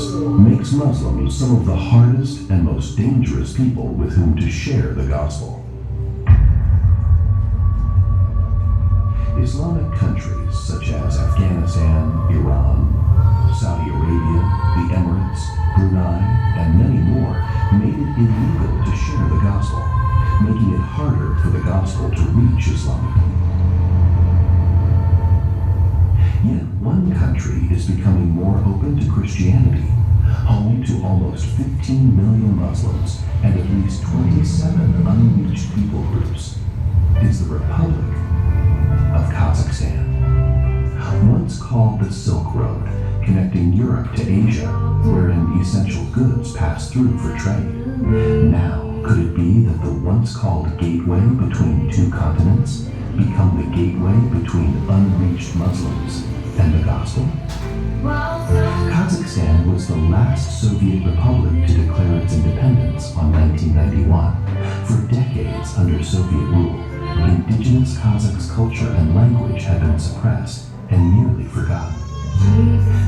Muslims makes Muslims some of the hardest and most dangerous people with whom to share the gospel. Islamic countries such as Afghanistan, Iran, Saudi Arabia, the Emirates, Brunei, and many more made it illegal to share the gospel, making it harder for the gospel to reach Islamic people. Yet one country is becoming more open to Christianity, home to almost 15 million Muslims and at least 27 unreached people groups, is the Republic of Kazakhstan. Once called the Silk Road, connecting Europe to Asia, wherein essential goods pass through for trade. Now, could it be that the once called gateway between two continents become the gateway between unreached Muslims and the gospel? Kazakhstan was the last Soviet republic to declare its independence on 1991. For decades under Soviet rule, indigenous Kazakhs' culture and language had been suppressed and nearly forgotten.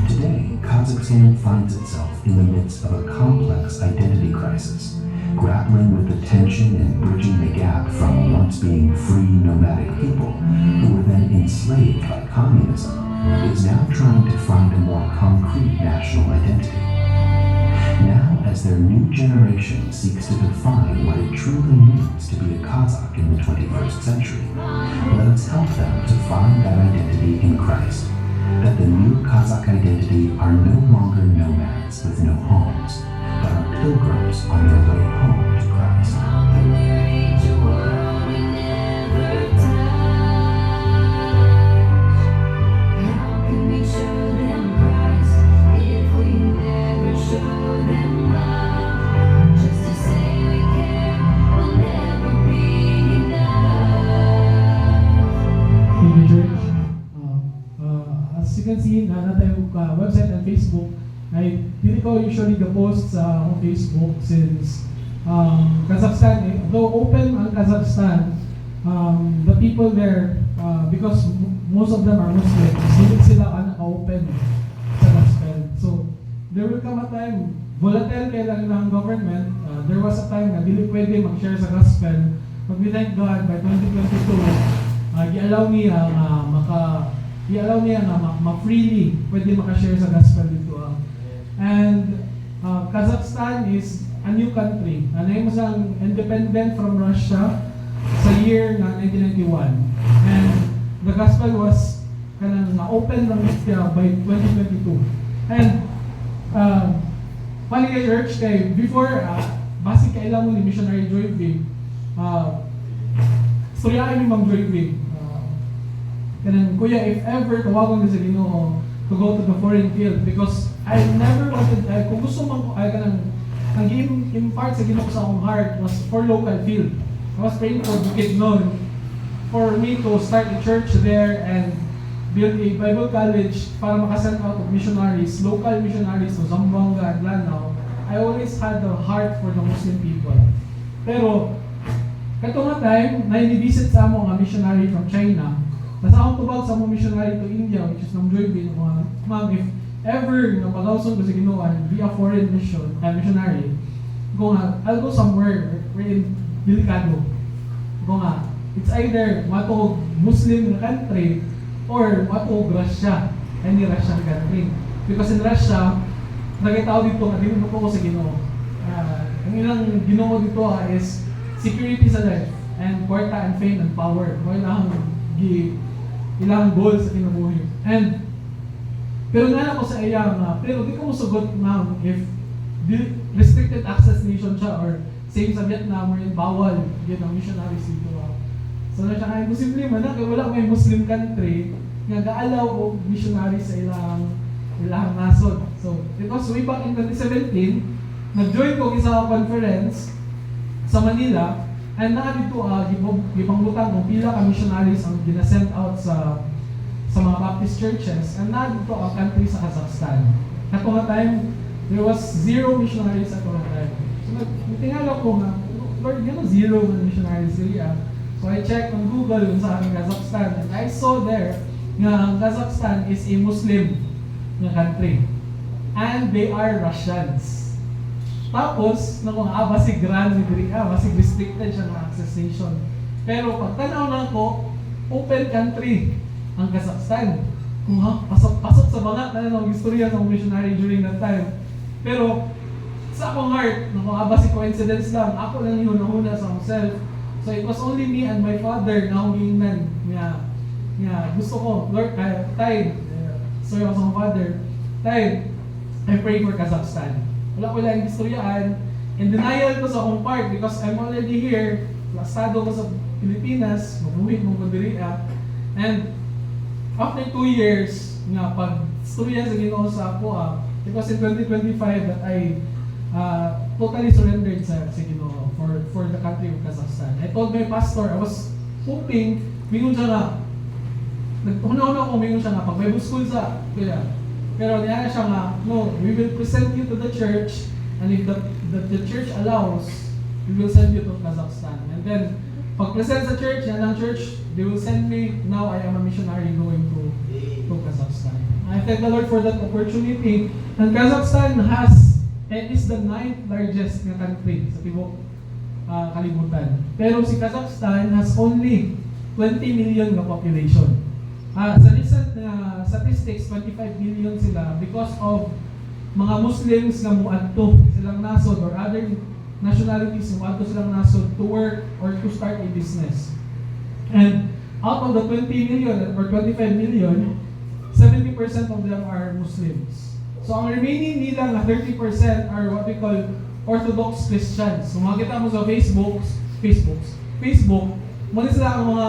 Today, Kazakhstan finds itself in the midst of a complex identity crisis, grappling with the tension and bridging the gap from once being free nomadic people who were then enslaved by communism. It's now trying to find a more concrete national identity. Now, as their new generation seeks to define what it truly means to be a Kazakh in the 21st century, let us help them to find that identity in Christ. That the new Kazakh identity are no longer nomads with no homes, but are pilgrims on their way home to Christ. As you can see, na tayong website and Facebook, ay dili ko usually the-post sa Facebook since Kazakhstan, though open ang Kazakhstan, the people there, because most of them are Muslims, hindi sila open sa gospel. So, there will come a time, volatile kaya lang ng government, there was a time na dili pwede mag-share sa gospel, but we thank God by 2022, i-allow niya na ma-freely pwede makashare sa gospel dito. And Kazakhstan is a new country. Name was independent from Russia sa year na 1991. And the gospel was na-open lang siya by 2022. And Paligay Church kay before basic kailan mo ni Missionary Joy V, storyahin mo mang Joy V. Kanang kuya, if ever tawagan ka sa Ginoo to go to the foreign field, because I never wanted, kung gusto man ko, kanang ang impart sa Ginoo sa akong heart was for local field. I was praying for Bukidnon, for me to start a church there and build a Bible college para makasend out of missionaries, local missionaries to Zamboanga and Lanao. I always had the heart for the Muslim people. Pero, kato nga time, na-visit sa mo nga missionary from China. Nasa akong tubag sa mga missionary to India, which is ng Joy B, ma'am, if ever na pag-ausong ko sa Ginoo and be a foreign missionary, go nga, I'll go somewhere wherein delikado. Go nga, it's either matog Muslim na country or matog Russia, any Russian country. Because in Russia, nagkatao dito nga, dito po ko sa Ginoo. Ang ilang Ginoo dito is security sa life, and kwarta and fame and power. Ilang goals sa kinabuhi. And pero nga ako sa iya nga, pero di ko musugot na if restricted access nation siya or same sa Vietnam or in bawal yun ang missionaries dito. So na siya kaya posible man na kaya wala may Muslim country nga gaalaw og missionaries sa ilang nasod. So it was way back in 2017, nag-join ko isa conference sa Manila. And na dito, gipangbutang kung pila ka missionaries ang ginasend out sa mga Baptist churches. And na dito ang country sa Kazakhstan. At nga time, there was 0 missionaries at nga time. So tingala ko nga, Lord, zero missionaries really. So I checked on Google yung sa aking Kazakhstan. And I saw there nga ang Kazakhstan is a Muslim na country. and they are Russians. Tapos, basig grand basig restricted siya ng accessation. Pero pag tanaw na ako, open country ang Kazakhstan. Kung pasok sa mga istorya ng missionary during that time. Pero sa akong heart, basig coincidence lang, ako lang yung nahuna sa myself. So it was only me and my father na akong giingnan nga gusto ko, Lord, Tay, sorry ako sa father, Tay, I pray for Kazakhstan. Wala ko lang istoryaan. In denial ko sa akong part because I'm already here. Estado ko sa Pilipinas, mabuhay mong kandiriya. And after 2 years, nga pag istorya sa Ginoo sa ako, because in 2025 that I totally surrendered sa Ginoo for the country of Kazakhstan. I told my pastor, I was hoping, mingon siya nga, nagtunawna ko, mingon siya nga, pag Bible school sa, pero niya siya nga, no, we will present you to the church, and if the church allows, we will send you to Kazakhstan. And then, pag-present sa church, yan ang church, they will send me, now I am a missionary going to Kazakhstan. I thank the Lord for that opportunity. And Kazakhstan is the 9th largest na country sa tibok kalibutan. Pero si Kazakhstan has only 20 million na population. Sa recent statistics, 25 million sila because of mga Muslims na muadto silang nasod or other nationalities na muadto silang nasod to work or to start a business. And out of the 20 million or 25 million, 70% of them are Muslims. So ang remaining nila na 30% are what we call Orthodox Christians. So makita mo sa Facebook, muna sila ang mga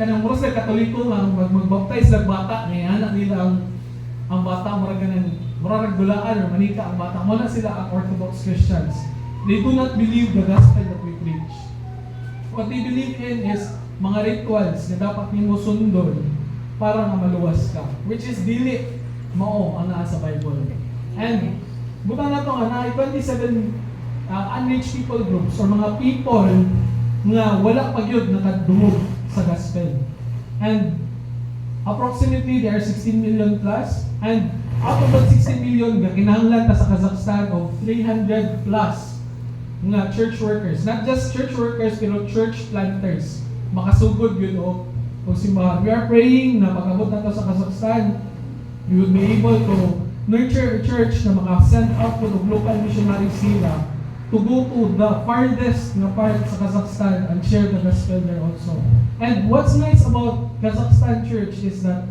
kanang mura sila Katoliko nga magbaptize ng bata, ngayon anak nila ang bata murag gulaan or manika ang bata. Muna sila ang Orthodox Christians. They do not believe the gospel that we preach. What they believe in is mga rituals na dapat nimo sundon para nga maluwas ka, which is dili mao ang naa sa Bible. And butang na to nga na 27 unreached people groups or mga people nga wala pa gyud nakadungog sa gospel. And approximately there are 16 million plus, and out of that 16 million kinahanglan ta sa Kazakhstan of 300 plus nga church workers, not just church workers pero church planters. Makasugod yun o simbahan. We are praying na pag-abot na to sa Kazakhstan, we will be able to nurture a church na maka-send out to the local missionaries sila to go to the farthest na part sa Kazakhstan and share the gospel there also. And what's nice about Kazakhstan church is that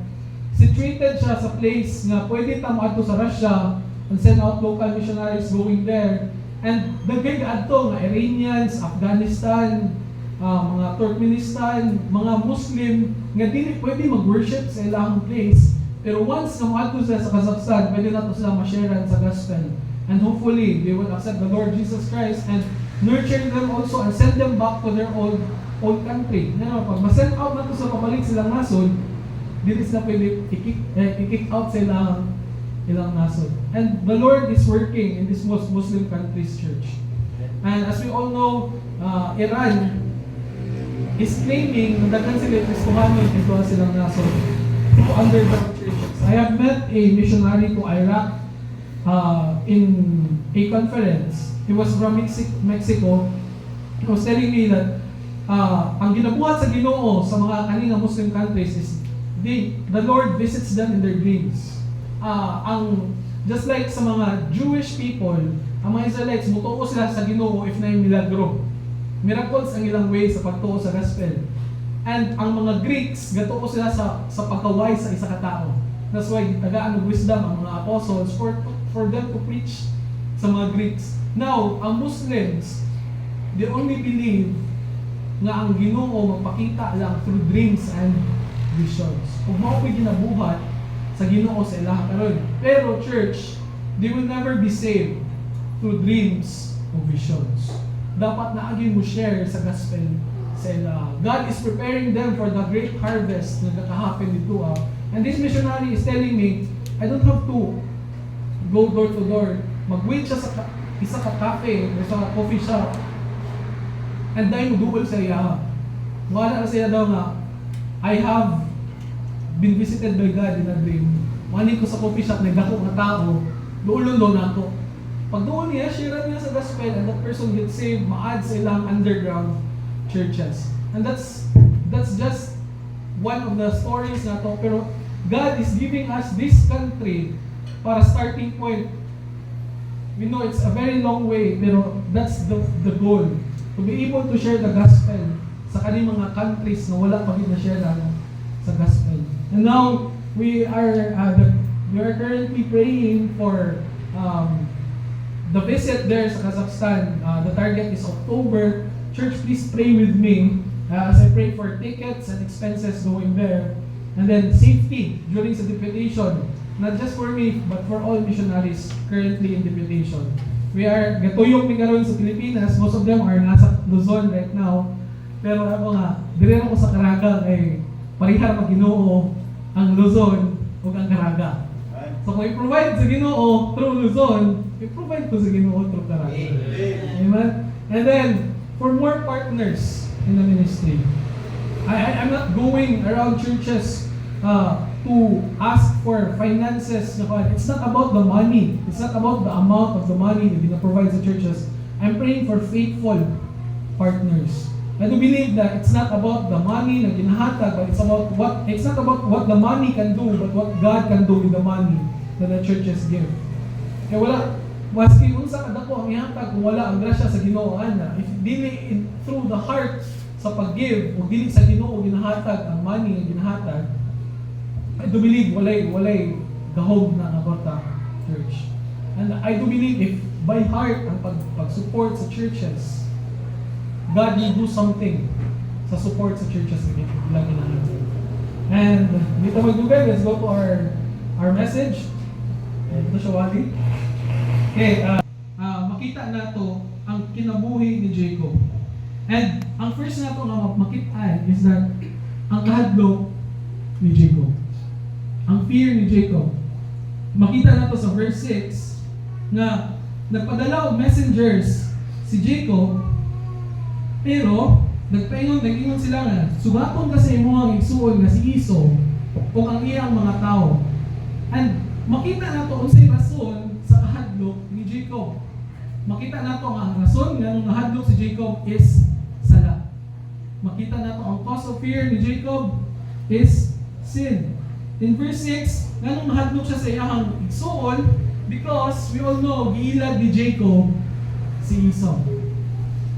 situated siya sa place na pwede tamo ato sa Russia and send out local missionaries going there. And dagay adto nga Iranians, Afghanistan, mga Turkmenistan, mga Muslim nga dili pwede mag-worship sa ilang place. Pero once na moadto sila sa Kazakhstan, pwede nato sila ma-share sa gospel. And hopefully, they will accept the Lord Jesus Christ and nurture them also and send them back to their old country. Pag ma-send out na to sa pabalik silang nasod, dili sila pwede i-kick out sa ilang nasod. And the Lord is working in this most Muslim countries church. And as we all know, Iran is claiming na daghan sila Kristohanon ito silang nasod to underground churches. I have met a missionary to Iraq in a conference. He was from Mexico. He was telling me that ang ginabuhat sa Ginoo sa mga kaninang Muslim countries is the Lord visits them in their dreams. Just like sa mga Jewish people, ang mga Israelites, mutuo sila sa Ginoo if na yung milagro. Miracles ang ilang way sa pagtuo sa gospel. And ang mga Greeks, gatuo sila sa pagkaway sa isa ka tao. That's why tagaan ng wisdom ang mga apostles for them to preach sa mga Greeks. Now, ang Muslims, they only believe na ang Ginoo magpakita lang through dreams and visions. Kung mao ko'y ginabuhat sa Ginoo sa ilaha karon. Pero church, they will never be saved through dreams or visions. Dapat na agin mo share sa gospel sa ilaha. God is preparing them for the great harvest na nagka-happen dito. And this missionary is telling me, I don't have to go door to door. Mag-wait siya sa isa ka cafe or sa coffee shop. And dahil mag-google sa iya. Wala na siya daw nga, I have been visited by God in a dream. Mani ko sa coffee shop, nagdako na tao. doon daw nato. Pag doon niya, share niya sa gospel and that person gets saved, ma-add sa ilang underground churches. And that's just one of the stories na to. Pero God is giving us this country para starting point. We know it's a very long way, pero that's the goal. To be able to share the gospel sa kaning mga countries na wala pa na share sa gospel. And now, we are currently praying for the visit there sa Kazakhstan. The target is October. Church, please pray with me as I pray for tickets and expenses going there. And then safety during the deputation. Not just for me, but for all missionaries currently in deputation. We are gatuyok mi karon sa Pilipinas. Most of them are nasa Luzon right now. Pero ako nga, dire ko sa Caraga kay parihar mag-Ginoo ang Luzon ug ang Caraga. So kung i-provide sa Ginoo through Luzon, i-provide ko sa Ginoo through Caraga. Amen? And then, for more partners in the ministry, I'm not going around churches to ask for finances. It's not about the money. It's not about the amount of the money that we provide the churches. I'm praying for faithful partners. I do believe that it's not about the money na ginahatag, but it's not about what the money can do, but what God can do with the money that the churches give. Kaya wala, maski unsa kadako ang ihatag kung wala ang grasya sa Ginoo ana. If dili through the heart sa pag-give o dili sa Ginoo ginahatag ang money nga ginahatag, I do believe walay gahog na about the church. And I do believe if by heart ang pag-support sa churches, God will do something sa support sa churches na ilang ginahatag. And dito magdugay, let's go to our message. Ito siya wali. Okay, makita na to ang kinabuhi ni Jacob. And ang first na to na makita is that ang kahadlok ni Jacob. Ang fear ni Jacob. Makita na to sa verse 6 na nagpadala og messengers si Jacob, pero nag-ingon sila nga sugaton ka sa imong igsuon nga si Esau o ang iyang mga tao. And makita na to unsay rason sa kahadlok ni Jacob. Makita na to ang rason nga nung nahadlok si Jacob is sala. Makita na to ang cause of fear ni Jacob is sin. In verse 6, nga nung nahadlok siya sa iyang igsuon, because we all know giilad ni Jacob si Esau.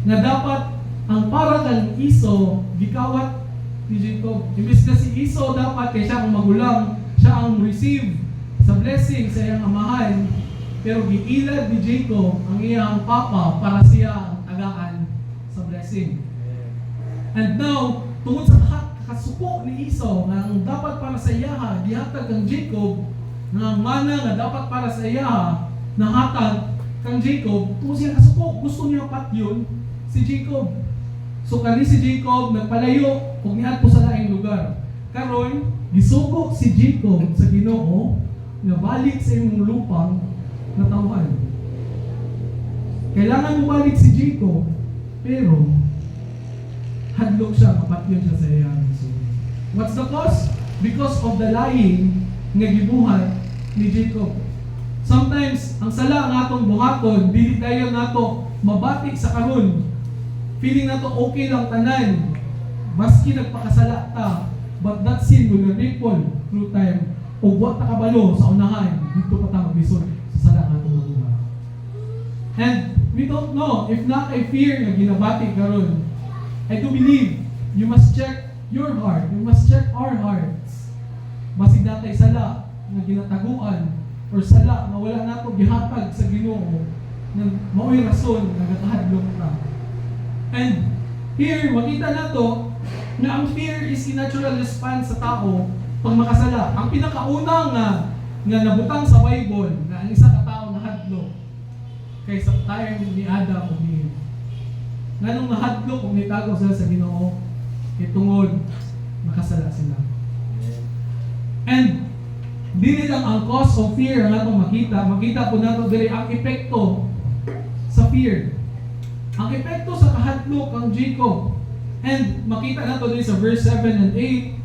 Na dapat ang para kang Esau gikawat ni Jacob. Imbes na si Esau dapat kay siya ang magulang, siya ang receive sa blessing sa iyang amahan, pero giilad ni Jacob ang iyang papa para siya ang tagaan sa blessing. And now, tungod sa kasuko ni Esau nga ang dapat para sa iyaha gihatag kang Jacob, nga mana nga dapat para sa iyaha nahatag kang Jacob, tungod siya kasuko, gusto niya patyon si Jacob. So kani si Jacob nagpalayo ug niadto sa laing lugar. Karon gisugo si Jacob sa Ginoo nga balik sa imong lupang natawan. Kailangan mo balik si Jacob, pero hadlok siya, kapatyon siya sa iyang Ginoo. What's the cause? Because of the lying nga gibuhat ni Jacob. Sometimes, ang sala nga atong buhaton, dili tayo nato mabatik sa karon. Feeling nato okay lang tanan, baski nagpakasala ta, but that sin will ripple through time. O buhat ta kabalo sa unahan, dito pa ta maglisod sa sala nga atong buhat. And we don't know, if not I fear nga ginabati karon, I do believe you must check your heart. You must check our hearts. Basig natay sala nga ginataguan or sala nga wala nato gihatag sa Ginoo nang mao'y rason nga nakahadlok ta. And here makita nato na ang fear is a natural response sa tao pag makasala. Ang pinakauna nga nabutang sa Bible na ang isa ka tao nahadlok kaysa time ni Adam o ni Eve. Nganong nahadlok kung nitago sila sa Ginoo, itungod makasala sila. And dili lang ang cause of fear ang atong makita po nato diri ang epekto sa fear. Ang epekto sa kahadlok ang Jacob. And makita nato diri sa verse 7 and 8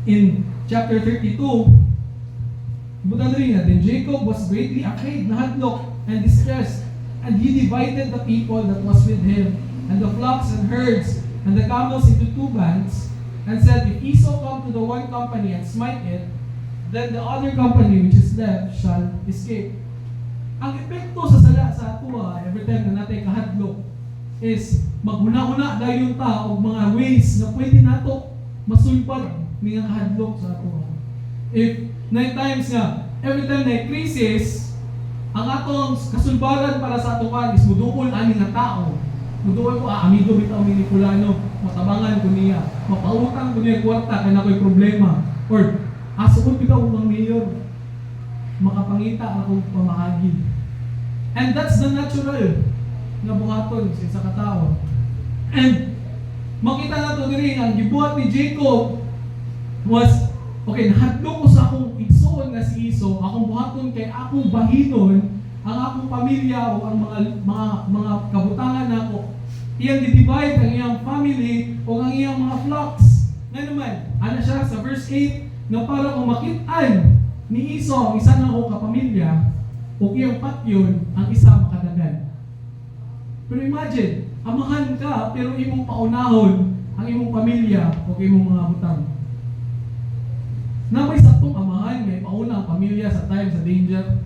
in chapter 32, Buta rin nga, then Jacob was greatly afraid, nahadlok, and distressed, and he divided the people that was with him, and the flocks and herds, and the camels into two bands, and said, if Esau come to the one company and smite it, then the other company which is left shall escape. Ang epekto sa sala sa atua, every time na natin kahadlok, is maghuna-huna dayon ta og mga ways na pwede nato masulpad mga kahadlok sa atua. If 9 times nga, every time na crisis, ang atong kasulbaran para sa atuan is muduol ani nga tao. Muduol ko, amigo bitaw ni Fulano, matabangan ko niya, mapautang ko niya kwarta kaya na ko'y problema. Or, asukod bitaw ko ng mayor, makapangita ako pamahagi. And that's the natural na buhaton sa isa katao. And makita na ito rin, ang gibuhat ni Jacob was, okay, nahadlok ko sa akong igsoon nga si Esau, akong buhaton kay akong bahinon, ang akong pamilya o ang mga kabutangan nako. Iyang di-divide ang iyang family o ang iyang mga flocks. Nga naman, ano siya sa verse 8, na para kung makitaan ni Esau, ang isa na akong kapamilya, o iyang patyon, ang isa makadagan. Pero imagine, amahan ka, pero imong paunahon ang imong pamilya o imong mga butang. Na may saktong amahan, may pauna ang pamilya sa time sa danger.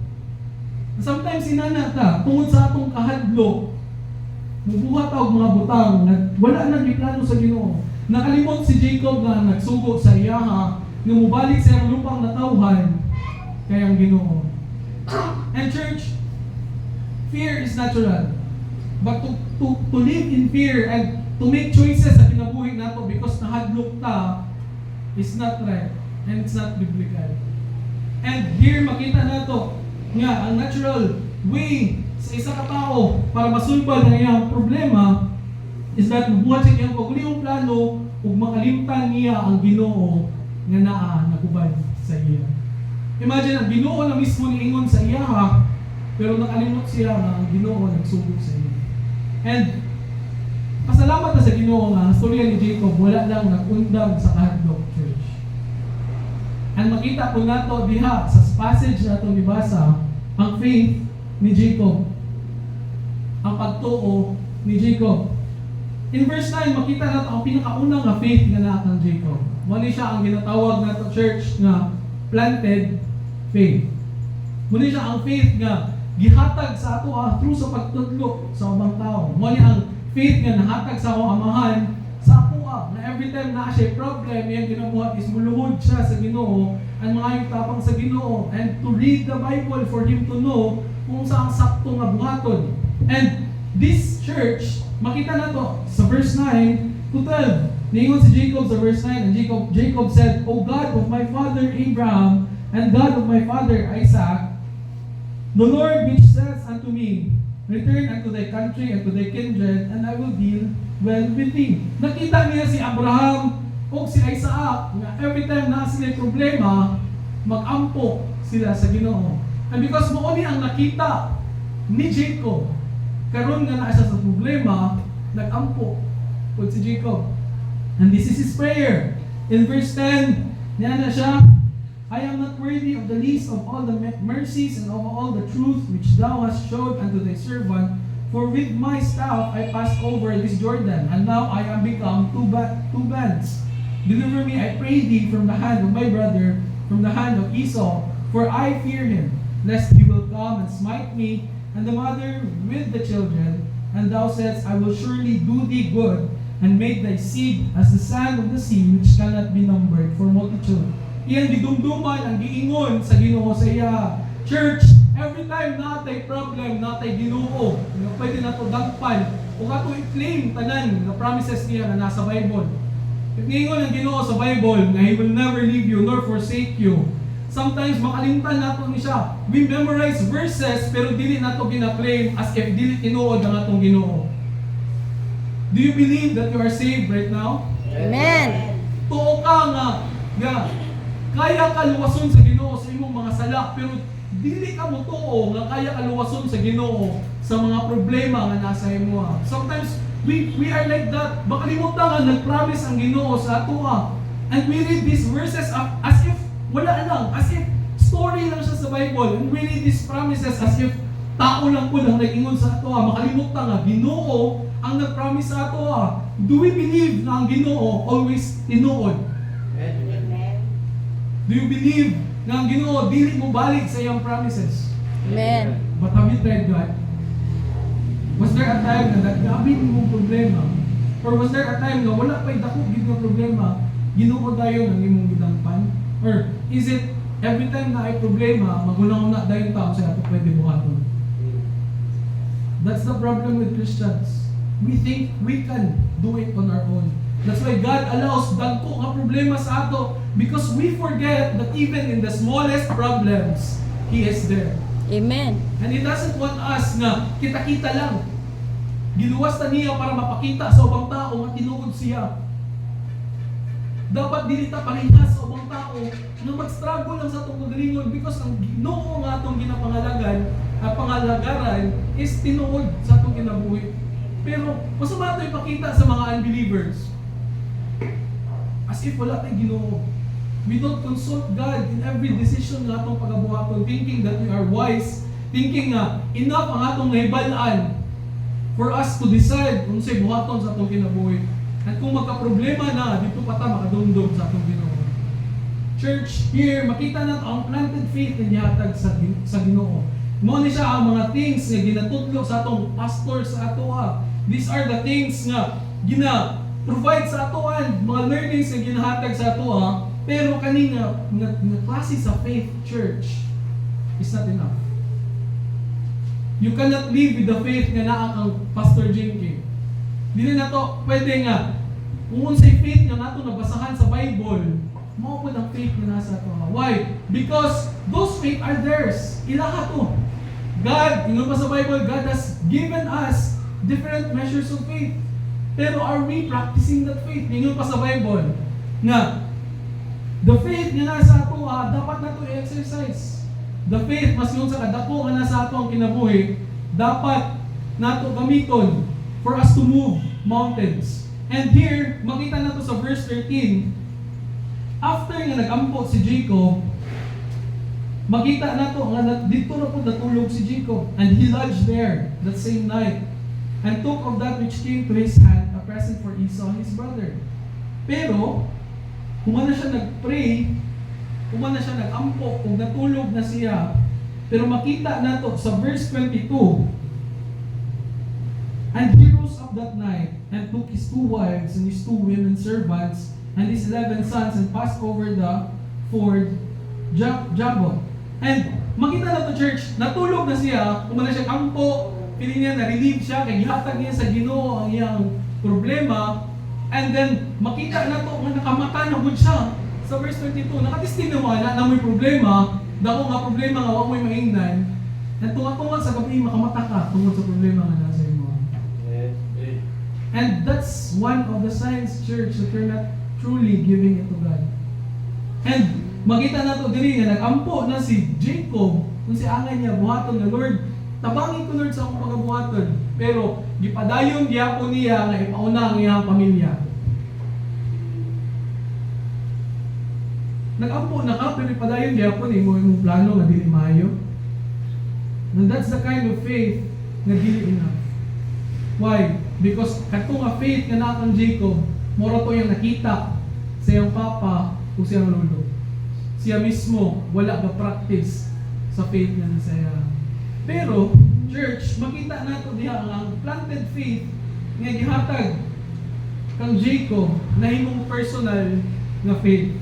Sometimes sinana ta, tungod sa atong kahadlok, mubuhat og mga butang, wala nang giplano sa Ginoo. Nakalimot si Jacob na nagsugo sa iyaha, nga mubalik sa iyang lupang natawhan, kay ang Ginoo. And church, fear is natural. But to live in fear and to make choices sa kinabuhi nato because nahadlok ta is not right and it's not biblical. And here makita nato nga ang natural way sa isa ka tao para masulbad ang iyang problema is that mabuhat sa iyang pagulihong plano ug makalimtan niya ang Ginoo nga naa nagubad sa iya. Imagine ang Ginoo na mismo niingon sa iya pero nakalimot siya nga ang Ginoo nagsugod sa iya. And pasalamat na sa Ginoo nga ang storya ni Jacob wala lang nagundang sa kahadlok, church. And makita po nato diha sa passage na itong ibasa ang faith ni Jacob, ang pagtuo ni Jacob. In verse 9 makita nato ang pinakaunang nga faith nga naa kang Jacob. Muna siya ang ginatawag nato church nga planted faith. Muna siya ang faith nga gihatag sa ato through sa pagtudlo sa ubang tao. Muna ang faith nga nahatag sa akong amahan sa ako na every time na siya problem, yung ginabuhat is muluhod siya sa Ginoo ang mga yung tapang sa Ginoo and to read the Bible for him to know kung saan sakto nga buhaton. And this church, makita na to sa verse 9 to 12. Niingon si Jacob sa verse 9, and Jacob said, O God of my father Abraham and God of my father Isaac, the Lord which says unto me, return unto thy country and to thy kindred, and I will deal well with thee. Nakita niya si Abraham o si Isaac na every time na sila problema, mag-ampo sila sa Ginoo. And because mooni ang nakita ni Jacob, karon nga na siya sa problema, nag-ampo po si Jacob. And this is his prayer. In verse 10, niya na siya, I am not worthy of the least of all the mercies and of all the truth which thou hast showed unto thy servant, for with my staff I passed over this Jordan, and now I am become two bands. Deliver me, I pray thee, from the hand of my brother, from the hand of Esau, for I fear him, lest he will come and smite me, and the mother with the children. And thou saidst, I will surely do thee good, and make thy seed as the sand of the sea, which cannot be numbered for multitude. Iyan gidumduman ang giingon sa Ginoo sa iya. Church, every time natay problem, natay Ginoo, nga pwede nato dagpan o ato i-claim tanan nga promises niya na nasa Bible. If giingon ang Ginoo sa Bible nga He will never leave you nor forsake you, sometimes makalimtan nato ni siya. We memorize verses pero dili nato gina-claim as if dili tinuod ang atong Ginoo. Do you believe that you are saved right now? Amen. Tuo ka nga kaya ka luwason sa Ginoo sa imong mga sala, pero dili ka mo tuo nga kaya ka luwason sa Ginoo sa mga problema nga nasa imo. Sometimes we are like that. Makalimutan nga nagpromise ang Ginoo sa ato. And we read these verses as if wala lang, as if story lang siya sa Bible, and we read these promises as if tao lang po lang nag-ingon sa ato, makalimutan nga, Ginoo ang nag-promise sa ato. Do we believe na ang Ginoo always tinuod? Amen. Do you believe na ang Ginoo dili mo balik sa iyang promises? Amen. But have you tried God? Was there a time na naggabi mong problema? Or was there a time na wala pa'y dako gid nga problema, Ginoo dayon ang imong gidangpan? Or is it every time na ay problema, magulang na dayon taon sa ato pwede buhaton? That's the problem with Christians. We think we can do it on our own. That's why God allows dagko nga problema sa ato, because we forget that even in the smallest problems, He is there. Amen. And He doesn't want us na kita-kita lang. Giluwas na niya para mapakita sa ubang tao nga tinuod siya. Dapat dili ta parehas sa ubang tao na mag-struggle lang sa itong pagalingon, because ang Ginoo nga itong ginapangalagan at pangalagaran is tinuod sa itong kinabuhi. Pero masama ito ipakita sa mga unbelievers as if wala tayong Ginoo. We don't consult God in every decision nga itong pagabuhaton, thinking that we are wise, thinking nga enough ang atong nahibalaan for us to decide kung sa'y buhaton sa atong kinabuhi. At kung magka-problema na, dito pa ta makadumdum sa atong Ginoo. Church, here, makita natin ang planted faith na nihatag sa Ginoo. Mo ni siya ang mga things na ginatudlo sa atong pastor sa atoa. These are the things nga gina-provide sa atoan, mga learnings na ginahatag sa atoa. Pero kanina, nga klase sa faith, church, is not enough. You cannot live with the faith nga naa kang Pastor Jinky. Dili na to pwede nga kung unsay faith nga nato nabasahan sa Bible, mao pud ang faith nga nasa ato. Why? Because those faith are theirs. Ilaha to. God, ingon pa sa Bible, God has given us different measures of faith. Pero are we practicing that faith? Ingon pa sa Bible nga the faith nga nasa ato, dapat nato i-exercise. The faith, mas yun sa kadako nga nasa ato ang kinabuhi, dapat nato gamiton for us to move mountains. And here, makita nato sa verse 13, after nga nag-ampo si Jacob, makita nato nga dito na po natulog si Jacob, and he lodged there that same night, and took of that which came to his hand a present for Esau his brother. Pero, kung ano siya nag-pray, kung ano siya nag-ampo, kung natulog na siya, pero makita nato sa verse 22, and he rose up that night, and took his 2 wives, and his 2 women servants, and his 11 sons, and passed over the ford Jabbok. And makita nato, church, natulog na siya, kung ano siya kampo, pili niya, na-relieve siya, kaya gihatag niya sa Ginoo ang iyang problema, and then makita nato nga nakamata na gud siya. Sa verse 22, nakatestimony na may problema, dako nga problema nga wa mo'y maingnan, at tunga-tunga sa gabi makamata ka tungod sa problema nga nasa imo. And that's one of the signs, church, that you're not truly giving it to God. And makita nato diri nga nag-ampo na si Jacob, kung si angay niya buhaton nga, Lord, tabangin ko, Lord, sa akong pagabuhaton. Pero gipadayon gyapon niya nga ipauna ang iyang pamilya. Nag-ampo na ka, pero ipadayon gyapon imo imong plano nga dili maayo. And that's the kind of faith nga dili enough. Why? Because katong nga faith nga naa kang Jacob, moro to yung nakita sa iyang papa o sa iyang lolo. Siya mismo wala ka practice sa faith nga sa iya. Pero church, makita nato diha ang planted faith nga gihatag kang Jacob na himong personal nga faith.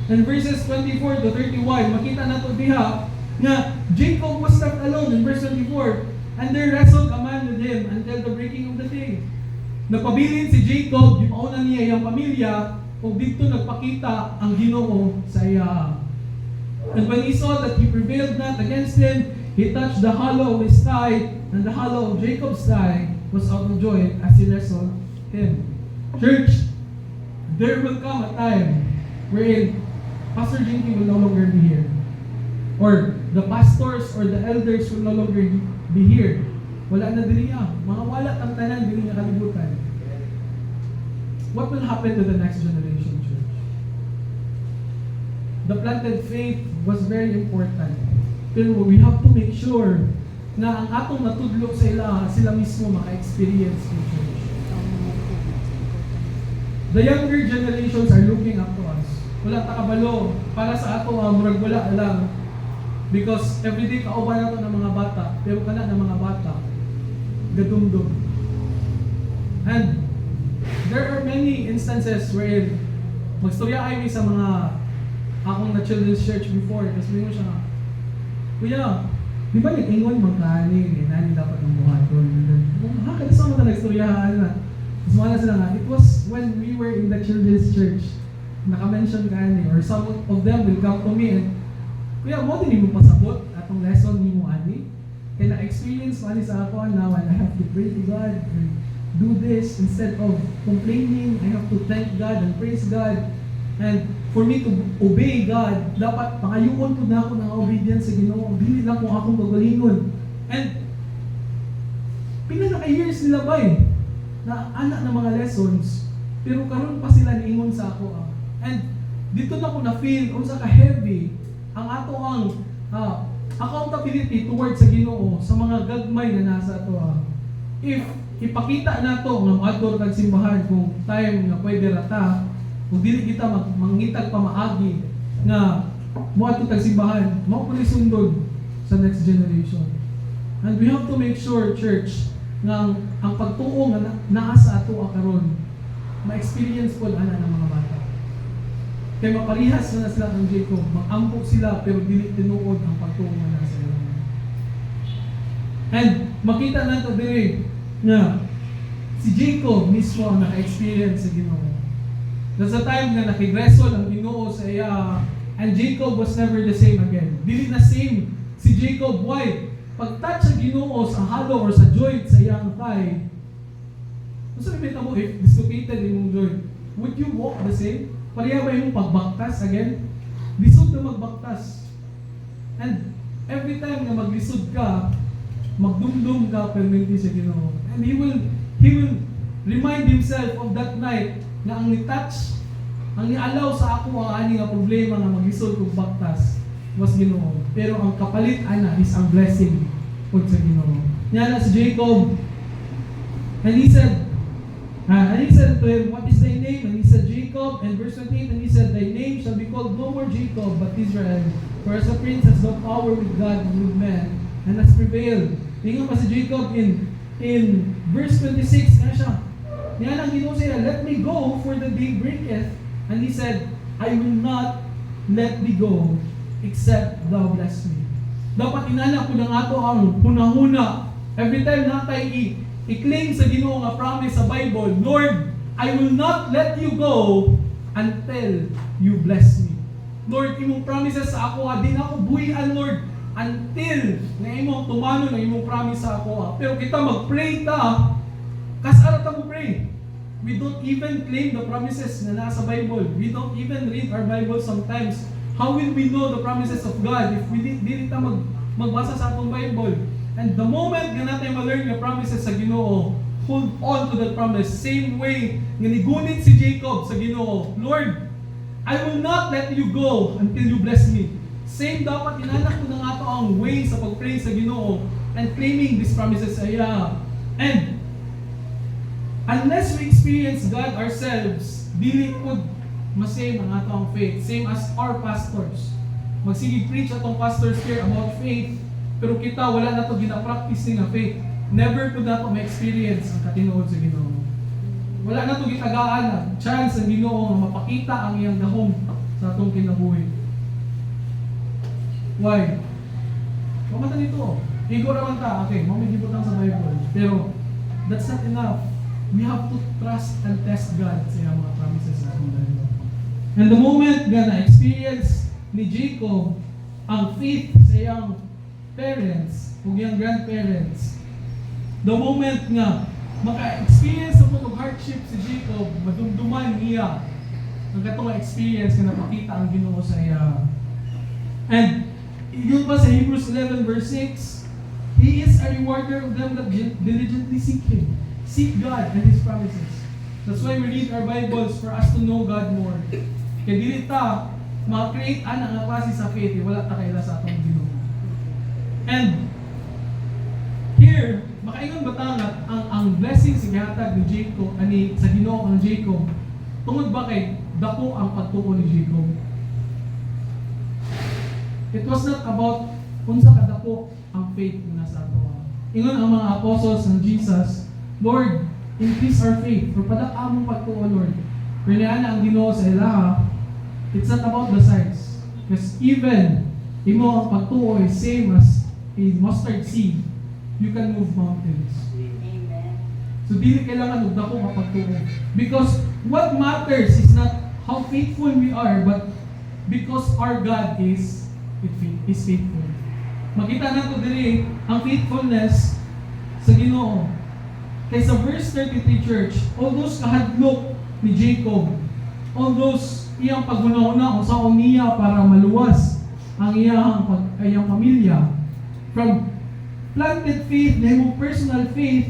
And verses 24 to 31, makita nato diha nga Jacob was left alone in verse 24. And there wrestled a man with him until the breaking of the day. Nagpabilin si Jacob, gipauna niya iyang pamilya, ug dito nagpakita ang Ginoo sa iya. And when he saw that he prevailed not against him, he touched the hollow of his thigh, and the hollow of Jacob's thigh was out of joint as he wrestled him. Church, there will come a time wherein Pastor Jinky will no longer be here. Or the pastors or the elders will no longer be here. Wala na diri niya. Mga wala ang tanan diri niya kalibutan. What will happen to the next generation, church? the planted faith was very important. Pero we have to make sure na ang atong natudlo sa sila mismo maka-experience ng church. The younger generations are looking up to us. Wala ta kabalo para sa ato murag wala lang. Because everyday kauban nato ng mga bata, pero kana ng mga bata gadumdum. And there are many instances where magstorya ay sa mga akong na children's church before, kasi mo siya nga, kuya, di ba nag-ingon magkani, nani dapat ang buhat doon. Ha, kasi sa mga nagstoryahan na. Mas mga sila nga, it was when we were in the children's church, naka-mention kani, or some of them will come to me and, kuya, mo din mo pasabot atong lesson ni mo ani. Kaya na-experience ko ani sa ako now, and I have to pray to God and do this instead of complaining. I have to thank God and praise God. And for me to obey God, dapat pangayuon ko na ako ng obedience sa Ginoo. Dili lang kung akong gagalingon. And pinaka-years nila ba na anak ng mga lessons, pero karon pa sila niingon sa ako. And dito na ko na-feel unsa ka heavy ang ato ang accountability towards sa Ginoo sa mga gagmay na nasa ato. If ipakita nato nga moadto kag simbahan kung time nga pwede rata, kung dili kita mangitag pamaagi nga moadto kag simbahan, mao pa sundod sa next generation. And we have to make sure, church, nga ang pagtuo nga naa sa ato karon ma-experience po ana ng mga bata. Kaya maparihas na sila ng Jacob, mag-ampok sila pero dili tinuod ang pagtuo nga nasa iyo. And makita nato diri na si Jacob mismo ang naka-experience sa Ginoo. There's a time na nakigresol ang Ginoo sa iya, and Jacob was never the same again. Dili na same si Jacob. Why? Pag-touch sa Ginoo sa hollow or sa joint sa iyang thigh, kung sabi mo if dislocated yung joint, would you walk the same? Pareha ba yung pagbaktas again? Lisod na magbaktas. And every time na maglisod ka, magdumdum ka permanently sa Ginoo. And he will remind himself of that night na ang ni-touch, ang ni-allow sa ako ang ani nga problema nga maglisod kung baktas was Ginoo. Pero ang kapalit ana is ang blessing pud sa Ginoo. Yan na si Jacob. And he said to him, what is thy name? And he said, Jacob. And verse 28, and he said, thy name shall be called no more Jacob, but Israel. For as a prince has no power with God and with men, and has prevailed. Tingnan pa si Jacob in verse 26, ano siya? Yan ang Ginoo siya, let me go, for the day breaketh. And he said, I will not let thee go, except thou bless me. Dapat inana ko lang ato ang hunahuna. Every time natay i-claim sa Ginoo nga promise sa Bible, Lord, I will not let you go until you bless me. Lord, imong promises sa ako, di na ako buhian, Lord, until na imong tumano na imong promise sa ako. Pero kita mag-pray ta, kasara ta mo pray. We don't even claim the promises na nasa Bible. We don't even read our Bible sometimes. How will we know the promises of God if we dili ta magbasa sa atong Bible? And the moment nga natin ma-learn the promises sa Ginoo, hold on to that promise. Same way nga nigunit si Jacob sa Ginoo, Lord, I will not let you go until you bless me. Same dapat inanak ko na nga ito ang way sa pag-pray sa Ginoo and claiming these promises sa iya. And unless we experience God ourselves, dili pod masame ang ato ang faith. Same as our pastors. Magsige preach atong pastors here about faith, pero kita wala na to gina-practice nga faith. Never po na to ma-experience ang katinuod sa Ginoo. Wala na to gitagaan na chance ang Ginoo nga mapakita ang iyang gahom sa atong kinabuhi. Why? Mamata nito. Igo raman ta, okay, mamigibot lang sa Bible. Pero that's not enough. We have to trust and test God sa iyang mga promises sa atong Bible. And the moment nga na-experience ni Jacob ang faith sa iyang parents o iyang grandparents, the moment nga maka-experience sa mga hardship si Jacob, madumduman niya ang katong experience na napakita ang Ginoo sa iya. And yun pa sa Hebrews 11 verse 6, He is a rewarder of them that diligently seek Him. Seek God and His promises. That's why we read our Bibles, for us to know God more. Kaya dili ta ma-create nga klase sa faith, wala ta kaila sa atong Ginoo. And here, makaingon batangat ang blessing sa gihatag ni Jacob ani sa Ginoo ang Jacob. Tungod ba kay dako ang pagtuo ni Jacob? It was not about unsa kadako ang faith na nasa ato. Ingon ang mga apostles ng Jesus, Lord, increase our faith. Pero padak among pagtuo, Lord. Pero niana ang Ginoo sa ilaha, it's not about the size. Because even imo ang pagtuo is same as a mustard seed, you can move mountains. Amen. So dili kailangan og dako nga pagtuo. Because what matters is not how faithful we are, but because our God is faithful. Makita nato diri ang faithfulness sa Ginoo. Kay sa verse 33 church, all those kahadlok ni Jacob, all those iyang paghuna-huna kung saan niya para maluwas ang iyang pamilya, from planted faith, nahimong personal faith,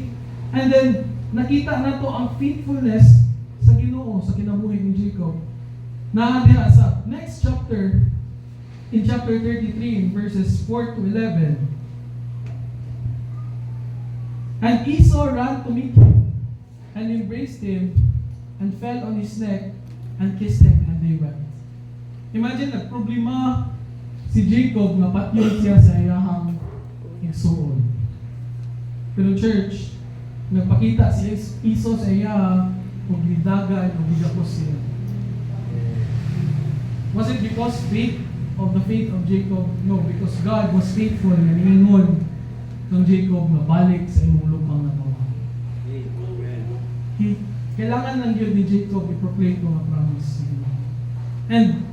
and then nakita nato ang faithfulness sa Ginoo sa kinabuhi ni Jacob. Diha sa next chapter, in chapter 33, in verses 4 to 11. And Esau ran to meet him, and embraced him, and fell on his neck, and kissed him, and they wept. Imagine, nagproblema si Jacob na patyon siya sa iyahang igsuon. Pero church, nagpakita si Esau sa iya, ug gidagan, ug gidapos siya. Was it because of the faith of Jacob? No, because God was faithful na niingon ng Jacob na balik sa imong lupang na tawa. Kailangan ng Diyos ni Jacob i-proclaim ko nga promise. And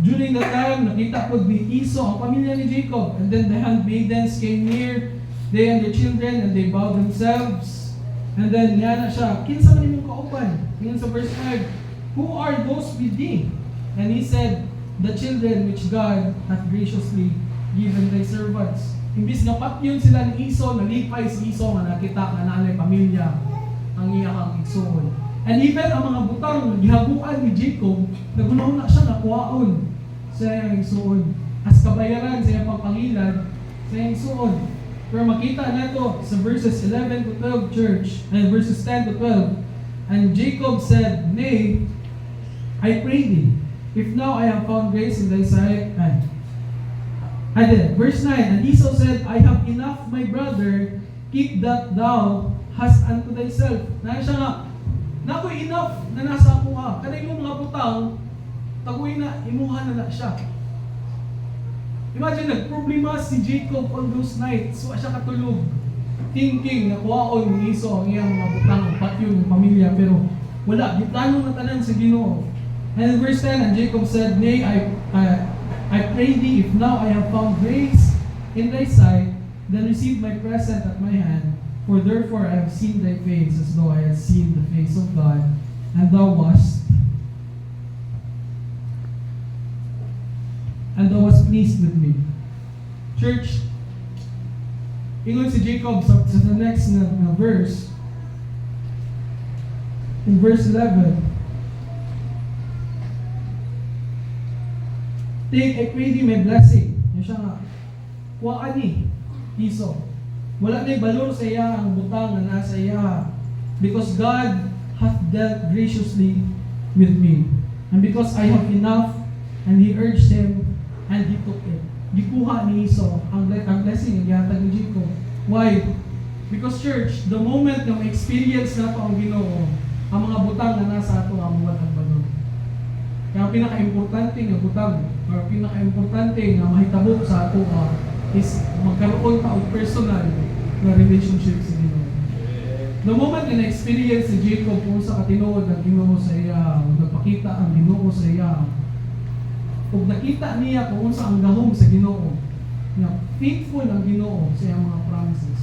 during that time, nakita po ni Esau ang pamilya ni Jacob, and then the handmaidens came near, they and their children, and they bowed themselves. And then niya na siya, kinsa man imong kauban? Tingnan sa verse 5, who are those with thee? And he said, the children which God hath graciously given thy servants. Imbis nga patyon sila ni Esau, nalipay si Esau nga nakita nga nanay pamilya ang iyang igsuon. And even ang mga butang gihabuan ni Jacob, nagunahuna siya nakuhaon sa iyang igsuon as kabayaran sa iyang pagpangilad sa iyang igsuon. Pero makita nato sa verses 11 to 12 church, and verses 10 to 12. And Jacob said, nay, I pray thee, if now I have found grace in thy sight. Verse 9, and Esau said, I have enough, my brother, keep that thou hast unto thyself. Na siya nga, nakoy enough na nasa ako ka. Kanay mo mga butang, tagoy na, imuha na siya. Imagine, nagproblema si Jacob on those nights. So siya katulog, thinking na kuwaon ni Esau ang iyang mga butang, ang patyo ng pamilya. Pero wala, giplano na tanan sa Ginoo. And in verse 10, and Jacob said, nay, I pray thee, if now I have found grace in thy sight, then receive my present at my hand, for therefore I have seen thy face, as though I had seen the face of God, and thou wast pleased with me. Church, ingon si Jacob sa the next na verse, in verse 11, take, I pray thee, my blessing. Yan siya nga. Kuhaan ni Esau. Wala na'y balor sa iya ang butang na nasa iya. Because God hath dealt graciously with me. And because I have enough, and he urged him, and he took it. Gikuha ni Esau ang blessing ng yatag ni Jacob. Why? Because church, the moment na ma-experience na ito ang Ginoo, ang mga butang na nasa ato ang mga balor. Kaya ang pinaka-importante nga butang, or pinaka-importante nga mahitabo sa ato is magkaroon ka og personal na relationship sa Ginoo. The moment na na-experience si Jacob kung sa katinuod ang Ginoo sa iya, nagpakita ang Ginoo sa iya, kung nakita niya kung sa ang gahom sa Ginoo, na faithful ang Ginoo sa iyang mga promises.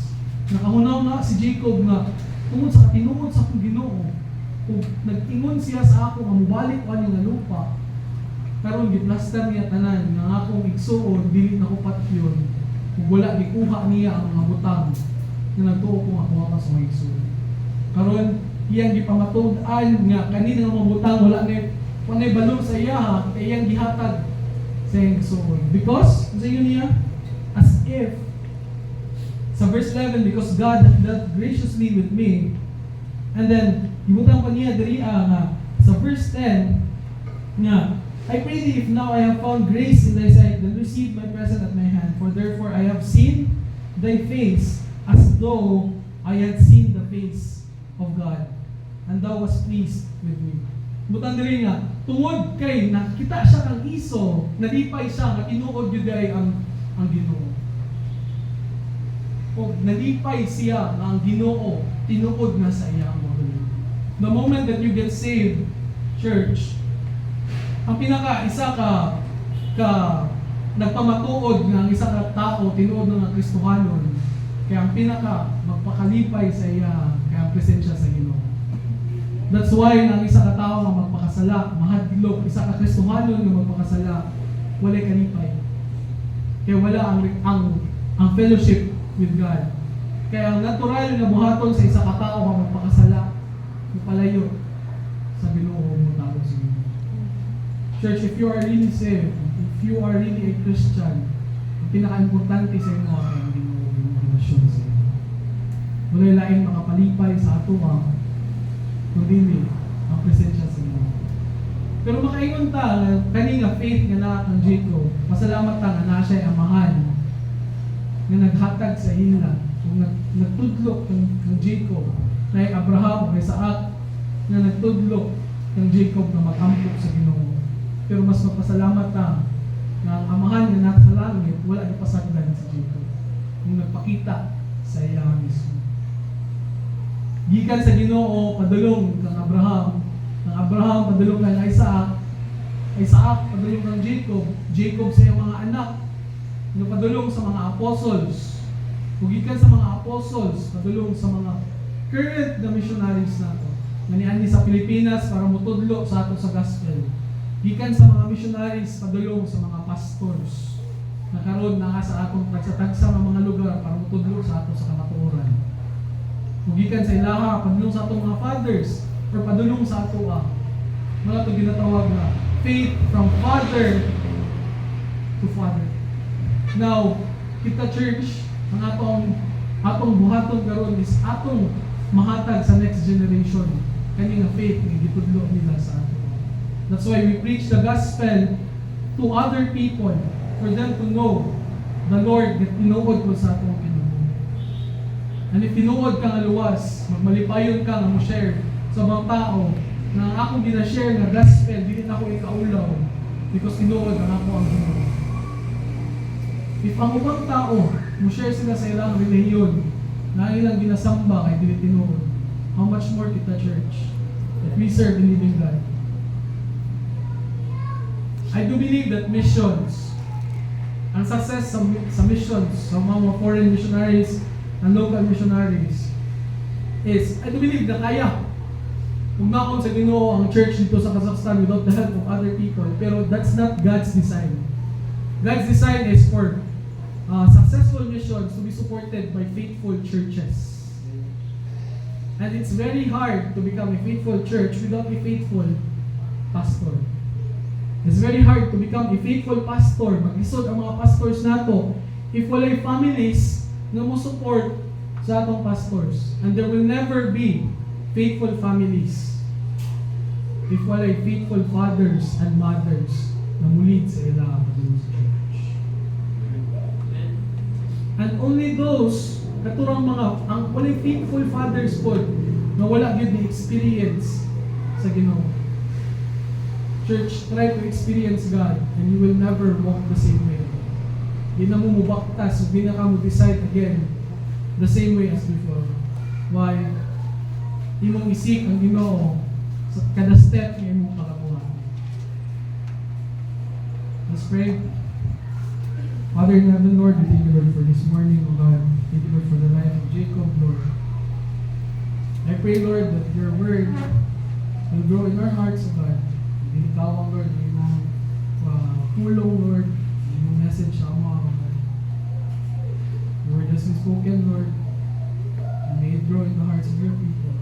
Nakahunaw na si Jacob na tungod sa katinuod sa akong Ginoo, kung nag-ingon siya sa ako nga mubalik ko nga lupa, karon giplaster niya tanan nga akong igsuon dili na ko patyon kung wala gikuha niya ang mga butang na nagtuo ko nga kuha ka sa mga igsuon. Karon iyang gipamatud-an nga kanina nga mga butang wala ni kung ana'y balong sa iya, iyang gihatag sa iyang gustoon. Because, sa iyo niya, as if, sa verse 11, because God hath dealt graciously with me, and then, ibutang pa niya diri nga, sa verse 10, nga, I pray thee, if now I have found grace in thy sight, then receive my present at my hand. For therefore I have seen thy face, as though I had seen the face of God, and thou wast pleased with me. Butang diri nga, tungod kay nakita siya kang iso, nalipay siya, nga tinuod yun dahil ang Ginoo. O nalipay siya nga ang Ginoo, tinuod na sa iya ang mga. The moment that you get saved, church, ang isa ka nagpamatuod nga ang isa ka tao tinuod nga Kristohanon, kaya ang magpakalipay sa iya kaya ang presensya sa Ginoo. That's why ang isa ka tao nga magpakasala, mahadlok, isa ka Kristohanon nga magpakasala, walay kalipay. Kaya wala ang fellowship with God. Kaya ang natural na buhaton sa isa ka tao nga magpakasala, palayo sa Ginoo mo tao sa Ginoo. Church, if you are really saved, if you are really a Christian, ang pinaka-importante sa inyo ay ang Ginoo, yung relasyon sa inyo. Walay laing makapalipay sa ato kundi ang presensya sa inyo. Pero makaingon ta, kanina faith nga na ang Jacob, masalamat ta nga na siya amahan nga naghatag sa hinla. Kung nagtudlok ng Jacob, na Abraham o Isaac, na nagtudlok ng Jacob na mag-ampok sa Ginoo. Pero mas magpasalamat ta na ang amahan nga nasa sa langit, wala na pasagdan si Jacob. Kung nagpakita sa iya mismo. Gikan sa Ginoo, padulong kang Abraham. Ang Abraham, padulong kang Isaac. Isaac, padulong kang Jacob. Jacob sa iyong mga anak. Padulong sa mga apostles. Gikan sa mga apostles, padulong sa mga current na missionaries nato. Naniani sa Pilipinas para mutudlo sa ato sa gospel. Gikan sa mga missionaries, padulong sa mga pastors. Nakaroon na sa atong tagsatagsa ng mga lugar para mutudlo sa ato sa kamatuoran. Gikan sa ilaha, padulong sa atong mga fathers, or padulong sa ato mga ito ginatawag na faith from father to father. Now, kita church, ang atong buhaton karon is atong mahatag sa next generation kani nga faith nga gitudlo nila sa ato. That's why we preach the gospel to other people for them to know the Lord that tinuod ko sa atong Ginoo. And if tinuod ka nga luwas, magmalipayon ka nga mo-share sa mga tao na ang akong gina-share nga gospel, dili na ako ikaulaw because tinuod ang ako ang Ginoo. If ang ubang tao, mo-share sila sa ilang relihiyon na ilang ginasamba kay dili tinuod, how much more kita church that we serve the living God. I do believe that missions, ang success sa missions, sa mga foreign missionaries and local missionaries is, I do believe na kaya umnakon sa Ginoo ang church dito sa Kazakhstan without the help of other people, pero that's not God's design. God's design is for successful missions to be supported by faithful churches. And it's very hard to become a faithful church without a faithful pastor. It's very hard to become a faithful pastor. Mag-isod ang mga pastors nato if walay families na mo support sa atong pastors. And there will never be faithful families if walay faithful fathers and mothers na mulid sa ilang church. And only those katurang ang walay faithful fathers po na wala gyud the experience sa Ginoo. Church, try to experience God and you will never walk the same way. Di na mo mubaktas, di na ka mo decide again the same way as before. Why? Di mong isik ang Ginoo sa kada step ng imong pagkabuhat. Let's pray. Father in heaven, Lord, we thank you, Lord, for this morning, O God. Thank you, Lord, for the life of Jacob, Lord. I pray, Lord, that your word will grow in our hearts, O God. Dinitawang, Lord, yung pulong, Lord, yung message sa mga, God. Your word has been spoken, Lord, and may it grow in the hearts of your people.